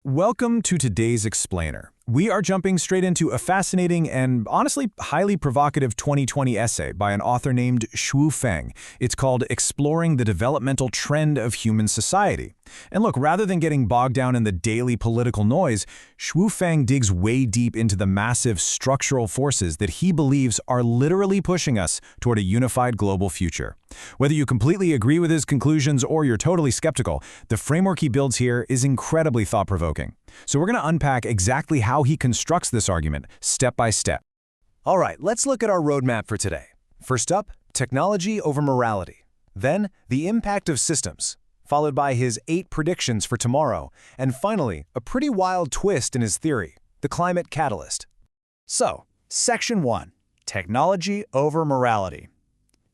Welcome to today's Explainer. We are jumping straight into a fascinating and honestly highly provocative 2020 essay by an author named Xu Feng. It's called Exploring the Developmental Trend of Human Society. And look, rather than getting bogged down in the daily political noise, Xu Feng digs way deep into the massive structural forces that he believes are literally pushing us toward a unified global future. Whether you completely agree with his conclusions or you're totally skeptical, the framework he builds here is incredibly thought-provoking. So we're going to unpack exactly how he constructs this argument, step by step. All right, let's look at our roadmap for today. First up, technology over morality. Then, the impact of systems, followed by his 8 predictions for tomorrow, and finally, a pretty wild twist in his theory, the climate catalyst. So, Section 1, Technology over Morality.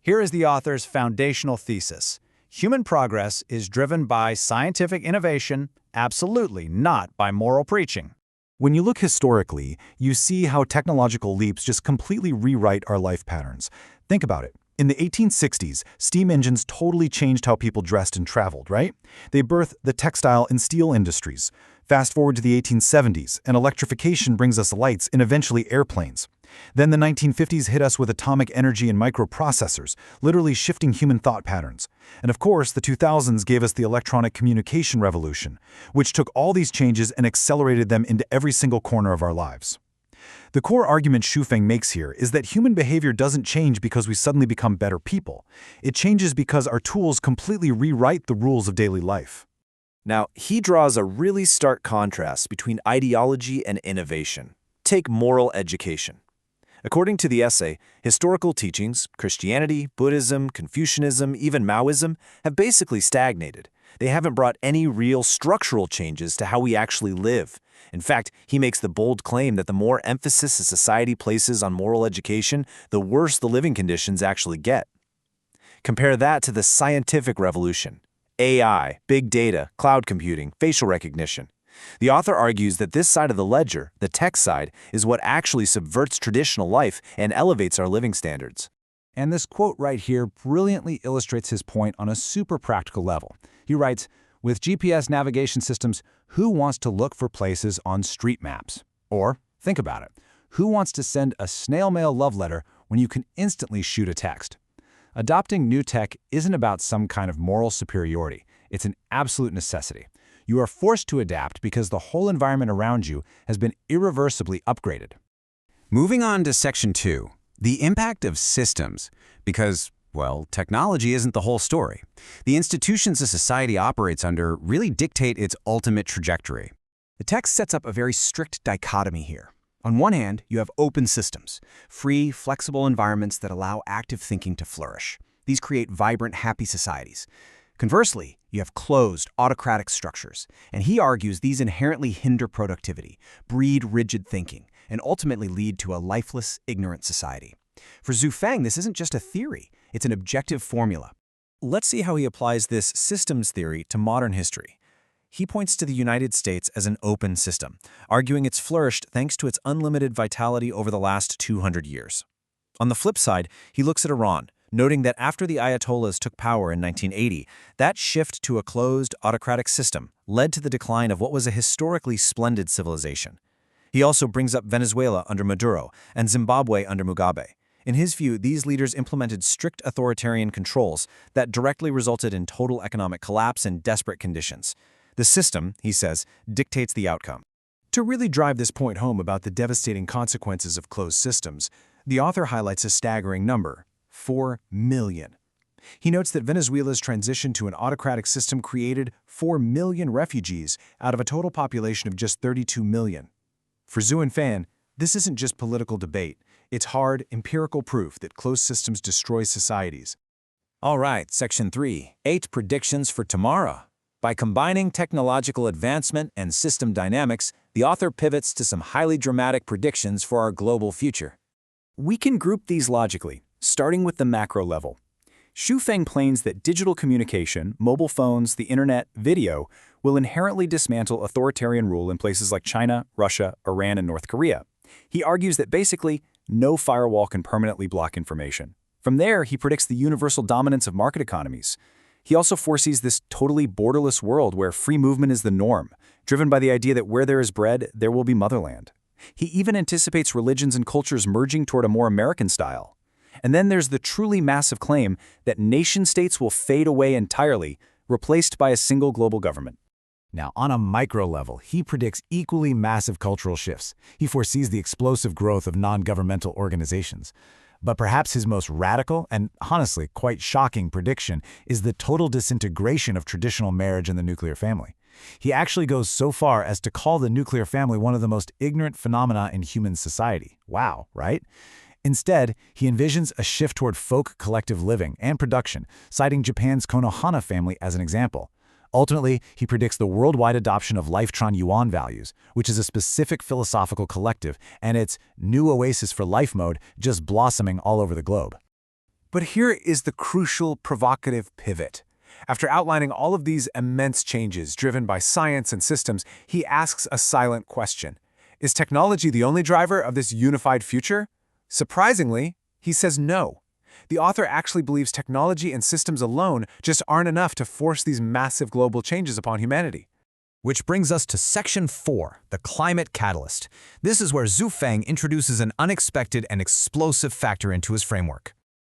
Here is the author's foundational thesis. Human progress is driven by scientific innovation, absolutely not by moral preaching. When you look historically, you see how technological leaps just completely rewrite our life patterns. Think about it. In the 1860s, steam engines totally changed how people dressed and traveled, right? They birthed the textile and steel industries. Fast forward to the 1870s, and electrification brings us lights and eventually airplanes. Then the 1950s hit us with atomic energy and microprocessors, literally shifting human thought patterns. And of course, the 2000s gave us the electronic communication revolution, which took all these changes and accelerated them into every single corner of our lives. The core argument Xu Feng makes here is that human behavior doesn't change because we suddenly become better people. It changes because our tools completely rewrite the rules of daily life. Now, he draws a really stark contrast between ideology and innovation. Take moral education. According to the essay, historical teachings, Christianity, Buddhism, Confucianism, even Maoism, have basically stagnated. They haven't brought any real structural changes to how we actually live. In fact, he makes the bold claim that the more emphasis a society places on moral education, the worse the living conditions actually get. Compare that to the scientific revolution. AI, big data, cloud computing, facial recognition. The author argues that this side of the ledger, the tech side, is what actually subverts traditional life and elevates our living standards. And this quote right here brilliantly illustrates his point on a super practical level. He writes, "With GPS navigation systems, who wants to look for places on street maps?" Or, think about it, who wants to send a snail mail love letter when you can instantly shoot a text? Adopting new tech isn't about some kind of moral superiority. It's an absolute necessity. You are forced to adapt because the whole environment around you has been irreversibly upgraded. Moving on to Section 2, the impact of systems, because, well, technology isn't the whole story. The institutions a society operates under really dictate its ultimate trajectory. The text sets up a very strict dichotomy here. On one hand, you have open systems, free, flexible environments that allow active thinking to flourish. These create vibrant, happy societies. Conversely, you have closed, autocratic structures, and he argues these inherently hinder productivity, breed rigid thinking, and ultimately lead to a lifeless, ignorant society. For Xu Feng, this isn't just a theory, it's an objective formula. Let's see how he applies this systems theory to modern history. He points to the United States as an open system, arguing it's flourished thanks to its unlimited vitality over the last 200 years. On the flip side, he looks at Iran, noting that after the Ayatollahs took power in 1980, that shift to a closed, autocratic system led to the decline of what was a historically splendid civilization. He also brings up Venezuela under Maduro and Zimbabwe under Mugabe. In his view, these leaders implemented strict authoritarian controls that directly resulted in total economic collapse and desperate conditions. The system, he says, dictates the outcome. To really drive this point home about the devastating consequences of closed systems, the author highlights a staggering number: 4 million. He notes that Venezuela's transition to an autocratic system created 4 million refugees out of a total population of just 32 million. For Xu Feng, this isn't just political debate. It's hard, empirical proof that closed systems destroy societies. All right, Section 3, 8 predictions for tomorrow. By combining technological advancement and system dynamics, the author pivots to some highly dramatic predictions for our global future. We can group these logically, starting with the macro level. Xu Feng claims that digital communication, mobile phones, the internet, video, will inherently dismantle authoritarian rule in places like China, Russia, Iran, and North Korea. He argues that basically, no firewall can permanently block information. From there, he predicts the universal dominance of market economies. He also foresees this totally borderless world where free movement is the norm, driven by the idea that where there is bread, there will be motherland. He even anticipates religions and cultures merging toward a more American style. And then there's the truly massive claim that nation-states will fade away entirely, replaced by a single global government. Now, on a micro level, he predicts equally massive cultural shifts. He foresees the explosive growth of non-governmental organizations. But perhaps his most radical and, honestly, quite shocking prediction is the total disintegration of traditional marriage and the nuclear family. He actually goes so far as to call the nuclear family one of the most ignorant phenomena in human society. Wow, right? Instead, he envisions a shift toward folk collective living and production, citing Japan's Konohana family as an example. Ultimately, he predicts the worldwide adoption of Lifetron Yuan values, which is a specific philosophical collective, and its new oasis for life mode just blossoming all over the globe. But here is the crucial, provocative pivot. After outlining all of these immense changes driven by science and systems, he asks a silent question. Is technology the only driver of this unified future? Surprisingly, he says no. The author actually believes technology and systems alone just aren't enough to force these massive global changes upon humanity. Which brings us to Section 4, the climate catalyst. This is where Zhu Feng introduces an unexpected and explosive factor into his framework.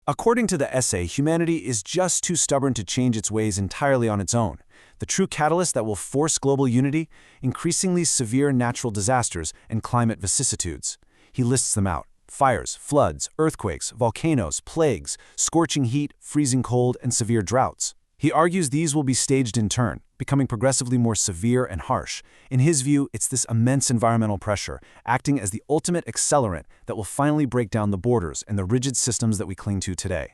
According to the essay, humanity is just too stubborn to change its ways entirely on its own. The true catalyst that will force global unity, increasingly severe natural disasters and climate vicissitudes. He lists them out. Fires, floods, earthquakes, volcanoes, plagues, scorching heat, freezing cold, and severe droughts. He argues these will be staged in turn, becoming progressively more severe and harsh. In his view, it's this immense environmental pressure, acting as the ultimate accelerant that will finally break down the borders and the rigid systems that we cling to today.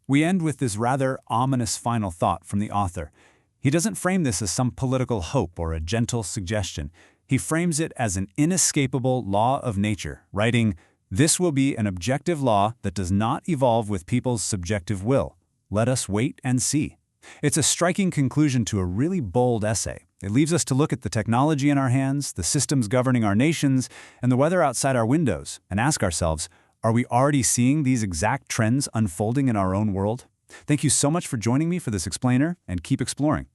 We end with this rather ominous final thought from the author. He doesn't frame this as some political hope or a gentle suggestion. He frames it as an inescapable law of nature, writing, "This will be an objective law that does not evolve with people's subjective will. Let us wait and see." It's a striking conclusion to a really bold essay. It leaves us to look at the technology in our hands, the systems governing our nations, and the weather outside our windows, and ask ourselves, are we already seeing these exact trends unfolding in our own world? Thank you so much for joining me for this explainer, and keep exploring.